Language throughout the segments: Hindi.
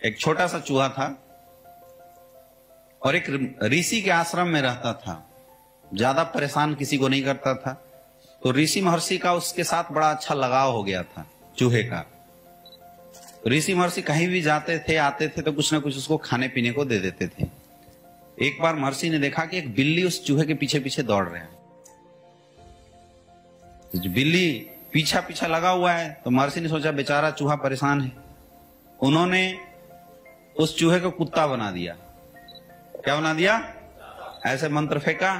एक छोटा सा चूहा था और एक ऋषि के आश्रम में रहता था। ज्यादा परेशान किसी को नहीं करता था। तो ऋषि महर्षि का उसके साथ बड़ा अच्छा लगाव हो गया था चूहे का। ऋषि महर्षि कहीं भी जाते थे आते थे तो कुछ ना कुछ उसको खाने पीने को दे देते थे। एक बार महर्षि ने देखा कि एक बिल्ली उस चूहे के पीछे पीछे दौड़ रहे हैं। तो बिल्ली पीछा पीछा लगा हुआ है तो महर्षि ने सोचा बेचारा चूहा परेशान है। उन्होंने उस चूहे को कुत्ता बना दिया। क्या बना दिया? ऐसे मंत्र फेंका,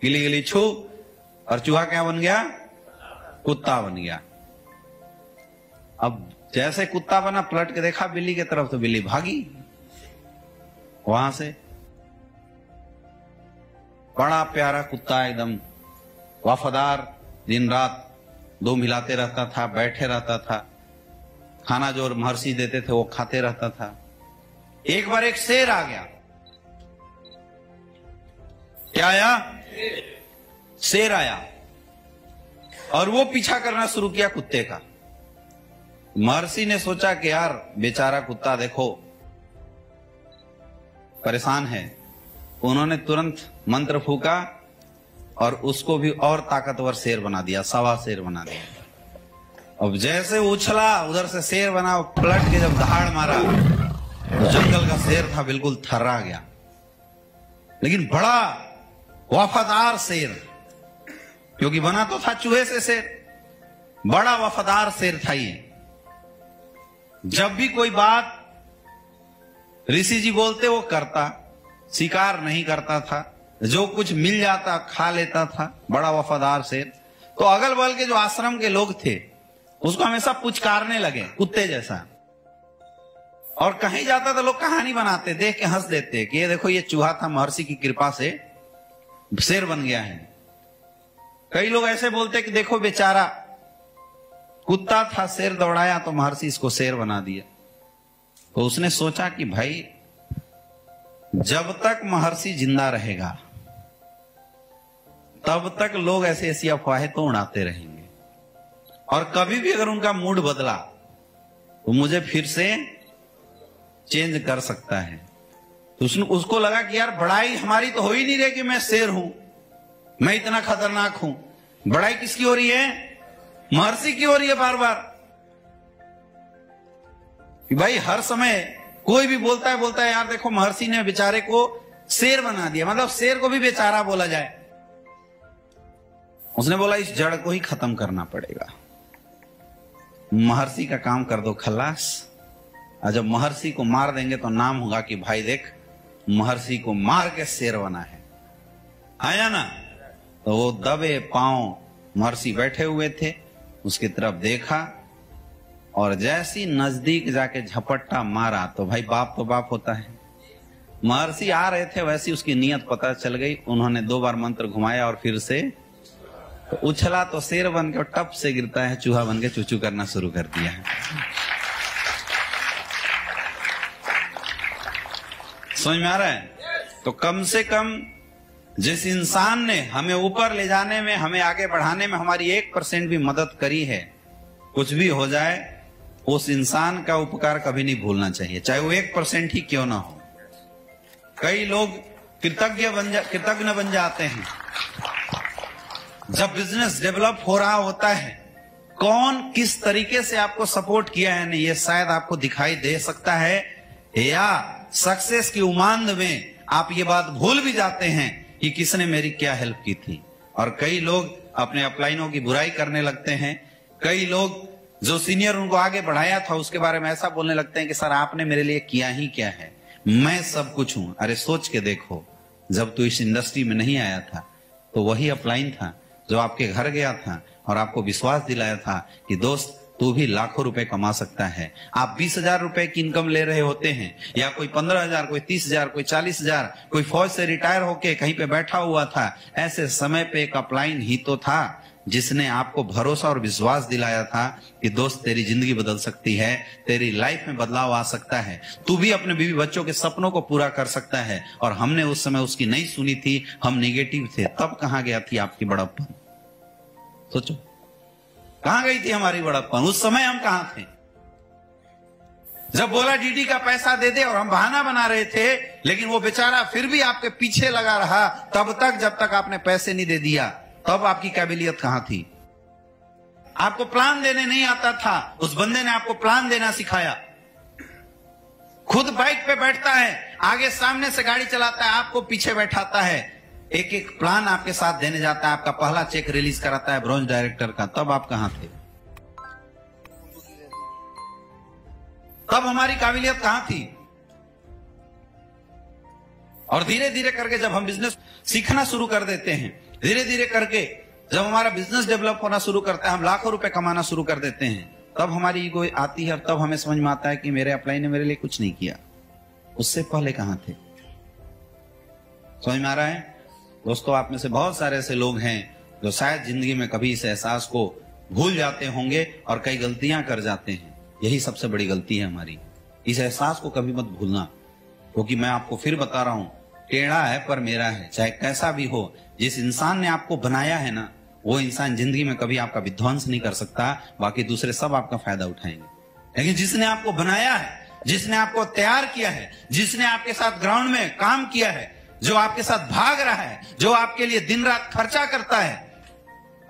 गिली गिली छू, और चूहा क्या बन गया? कुत्ता बन गया। अब जैसे कुत्ता बना, पलट के देखा बिल्ली की तरफ तो बिल्ली भागी वहां से। बड़ा प्यारा कुत्ता, एकदम वफादार, दिन रात दो मिलाते रहता था, बैठे रहता था, खाना जो महर्षि देते थे वो खाते रहता था। एक बार एक शेर आ गया। क्या आया? शेर आया और वो पीछा करना शुरू किया कुत्ते का। महर्षि ने सोचा कि यार बेचारा कुत्ता देखो परेशान है। उन्होंने तुरंत मंत्र फूका और उसको भी और ताकतवर शेर बना दिया, सवा शेर बना दिया। अब जैसे उछला उधर से शेर बना, पलट के जब दहाड़ मारा तो जंगल का शेर था बिल्कुल थर्रा गया। लेकिन बड़ा वफादार शेर, क्योंकि बना तो था चूहे से शेर, बड़ा वफादार शेर था ये। जब भी कोई बात ऋषि जी बोलते वो करता, शिकार नहीं करता था, जो कुछ मिल जाता खा लेता था, बड़ा वफादार शेर। तो अगल बगल के जो आश्रम के लोग थे उसको हमेशा पुचकारने लगे कुत्ते जैसा। और कहीं जाता तो लोग कहानी बनाते, देख के हंस देते कि ये देखो ये चूहा था, महर्षि की कृपा से शेर बन गया है। कई लोग ऐसे बोलते कि देखो बेचारा कुत्ता था, शेर दौड़ाया तो महर्षि इसको शेर बना दिया। तो उसने सोचा कि भाई जब तक महर्षि जिंदा रहेगा तब तक लोग ऐसी ऐसी अफवाहें तो उड़ाते रहेंगे, और कभी भी अगर उनका मूड बदला तो मुझे फिर से चेंज कर सकता है। तो उसको लगा कि यार बड़ाई हमारी तो हो ही नहीं रही कि मैं शेर हूं, मैं इतना खतरनाक हूं। बड़ाई किसकी हो रही है? महर्षि की हो रही है बार बार। कि भाई हर समय कोई भी बोलता है यार देखो महर्षि ने बेचारे को शेर बना दिया, मतलब शेर को भी बेचारा बोला जाए। उसने बोला इस जड़ को ही खत्म करना पड़ेगा, महर्षि का काम कर दो खल्लास। और जब महर्षि को मार देंगे तो नाम होगा कि भाई देख महर्षि को मार के शेर बना है। आया ना? तो वो दबे पांव महर्षि बैठे हुए थे, उसकी तरफ देखा और जैसी नजदीक जाके झपट्टा मारा तो भाई बाप तो बाप होता है। महर्षि आ रहे थे, वैसी उसकी नीयत पता चल गई। उन्होंने 2 बार मंत्र घुमाया और फिर से तो उछला तो शेर बन के टप से गिरता है, चूहा बन के चूचू करना शुरू कर दिया है। समझ में आ रहा है? तो कम से कम जिस इंसान ने हमें ऊपर ले जाने में, हमें आगे बढ़ाने में हमारी 1% भी मदद करी है, कुछ भी हो जाए उस इंसान का उपकार कभी नहीं भूलना चाहिए, चाहे वो 1% ही क्यों ना हो। कई लोग कृतज्ञ बन जाते हैं। जब बिजनेस डेवलप हो रहा होता है, कौन किस तरीके से आपको सपोर्ट किया है नहीं ये शायद आपको दिखाई दे सकता है, या सक्सेस की उमांद में आप ये बात भूल भी जाते हैं कि किसने मेरी क्या हेल्प की थी। और कई लोग अपने अपलाइनों की बुराई करने लगते हैं। कई लोग जो सीनियर उनको आगे बढ़ाया था उसके बारे में ऐसा बोलने लगते हैं कि सर आपने मेरे लिए किया ही क्या है, मैं सब कुछ हूं। अरे सोच के देखो, जब तू इस इंडस्ट्री में नहीं आया था तो वही अपलाइन था जो आपके घर गया था और आपको विश्वास दिलाया था कि दोस्त तू भी लाखों रुपए कमा सकता है। आप 20,000 रुपए की इनकम ले रहे होते हैं, या कोई 15,000, कोई 30,000, कोई 40,000, कोई फौज से रिटायर होके कहीं पे बैठा हुआ था। ऐसे समय पे एक अपलाइन ही तो था जिसने आपको भरोसा और विश्वास दिलाया था कि दोस्त तेरी जिंदगी बदल सकती है, तेरी लाइफ में बदलाव आ सकता है, तू भी अपने बीवी बच्चों के सपनों को पूरा कर सकता है। और हमने उस समय उसकी नहीं सुनी थी, हम निगेटिव थे। तब कहां गया थी आपकी बड़प्पन? सोचो कहां गई थी हमारी बड़प्पन? उस समय हम कहां थे? जब बोला डीडी का पैसा दे दे और हम बहाना बना रहे थे, लेकिन वो बेचारा फिर भी आपके पीछे लगा रहा तब तक जब तक आपने पैसे नहीं दे दिया। तब आपकी काबिलियत कहां थी? आपको प्लान देने नहीं आता था, उस बंदे ने आपको प्लान देना सिखाया। खुद बाइक पे बैठता है, आगे सामने से गाड़ी चलाता है, आपको पीछे बैठाता है, एक एक प्लान आपके साथ देने जाता है, आपका पहला चेक रिलीज कराता है ब्रॉन्ज डायरेक्टर का। तब आप कहां थे? तब हमारी काबिलियत कहां थी? और धीरे धीरे करके जब हम बिजनेस सीखना शुरू कर देते हैं, धीरे धीरे करके जब हमारा बिजनेस डेवलप होना शुरू करता है, हम लाखों रुपए कमाना शुरू कर देते हैं, तब हमारी ईगो आती है और तब हमें समझ में आता है कि मेरे अपलाइन ने मेरे लिए कुछ नहीं किया। उससे पहले कहां थे? समझ में आ रहा है दोस्तों? आप में से बहुत सारे ऐसे लोग हैं जो शायद जिंदगी में कभी इस एहसास को भूल जाते होंगे और कई गलतियां कर जाते हैं। यही सबसे बड़ी गलती है हमारी। इस एहसास को कभी मत भूलना, क्योंकि मैं आपको फिर बता रहा हूं, टेढ़ा है पर मेरा है। चाहे कैसा भी हो, जिस इंसान ने आपको बनाया है ना, वो इंसान जिंदगी में कभी आपका विध्वंस नहीं कर सकता, बाकी दूसरे सब आपका फायदा उठाएंगे। लेकिन जिसने आपको बनाया है, जिसने आपको तैयार किया है, जिसने आपके साथ ग्राउंड में काम किया है, जो आपके साथ भाग रहा है, जो आपके लिए दिन रात खर्चा करता है,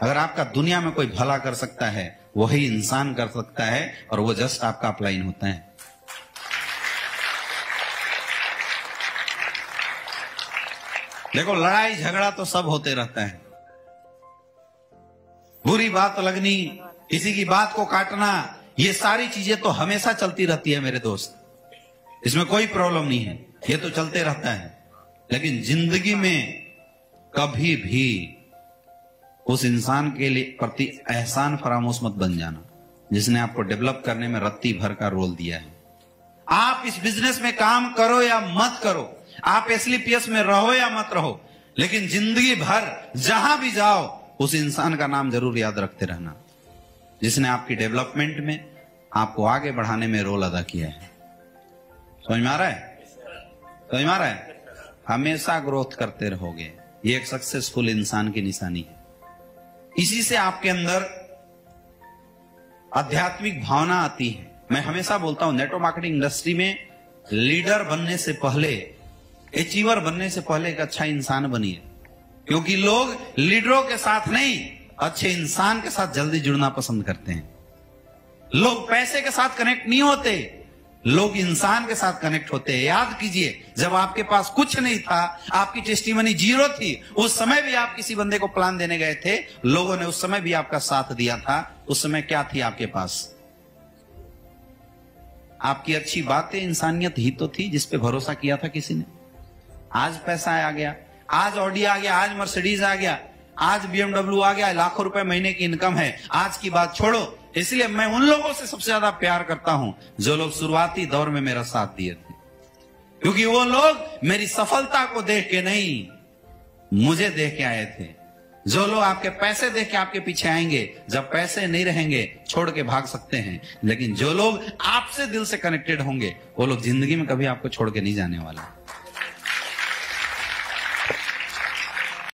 अगर आपका दुनिया में कोई भला कर सकता है, वही इंसान कर सकता है, और वो जस्ट आपका अपलाइन होता है। देखो, लड़ाई झगड़ा तो सब होते रहता है, बुरी बात लगनी, किसी की बात को काटना, ये सारी चीजें तो हमेशा चलती रहती है मेरे दोस्त, इसमें कोई प्रॉब्लम नहीं है, ये तो चलते रहता है। लेकिन जिंदगी में कभी भी उस इंसान के लिए प्रति एहसान फरामोश मत बन जाना, जिसने आपको डेवलप करने में रत्ती भर का रोल दिया है। आप इस बिजनेस में काम करो या मत करो, आप एसलीपीएस में रहो या मत रहो, लेकिन जिंदगी भर जहां भी जाओ उस इंसान का नाम जरूर याद रखते रहना, जिसने आपकी डेवलपमेंट में, आपको आगे बढ़ाने में रोल अदा किया है। समझ में आ रहा है? समझ में आ रहा है? हमेशा ग्रोथ करते रहोगे, ये एक सक्सेसफुल इंसान की निशानी है। इसी से आपके अंदर आध्यात्मिक भावना आती है। मैं हमेशा बोलता हूं, नेटवर्क मार्केटिंग इंडस्ट्री में लीडर बनने से पहले, अचीवर बनने से पहले एक अच्छा इंसान बनिए, क्योंकि लोग लीडरों के साथ नहीं, अच्छे इंसान के साथ जल्दी जुड़ना पसंद करते हैं। लोग पैसे के साथ कनेक्ट नहीं होते, लोग इंसान के साथ कनेक्ट होते हैं। याद कीजिए, जब आपके पास कुछ नहीं था, आपकी टेस्टिमनी जीरो थी, उस समय भी आप किसी बंदे को प्लान देने गए थे, लोगों ने उस समय भी आपका साथ दिया था। उस समय क्या थी आपके पास? आपकी अच्छी बातें, इंसानियत ही तो थी, जिस पे भरोसा किया था किसी ने। आज पैसा आ गया, आज ऑडी आ गया, आज मर्सिडीज आ गया, आज बीएमडब्ल्यू आ गया, लाखों रुपए महीने की इनकम है, आज की बात छोड़ो। इसलिए मैं उन लोगों से सबसे ज्यादा प्यार करता हूं जो लोग शुरुआती दौर में मेरा साथ दिए थे, क्योंकि वो लोग मेरी सफलता को देख के नहीं, मुझे देख के आए थे। जो लोग आपके पैसे देख के आपके पीछे आएंगे, जब पैसे नहीं रहेंगे छोड़ के भाग सकते हैं, लेकिन जो लोग आपसे दिल से कनेक्टेड होंगे, वो लोग जिंदगी में कभी आपको छोड़ के नहीं जाने वाला।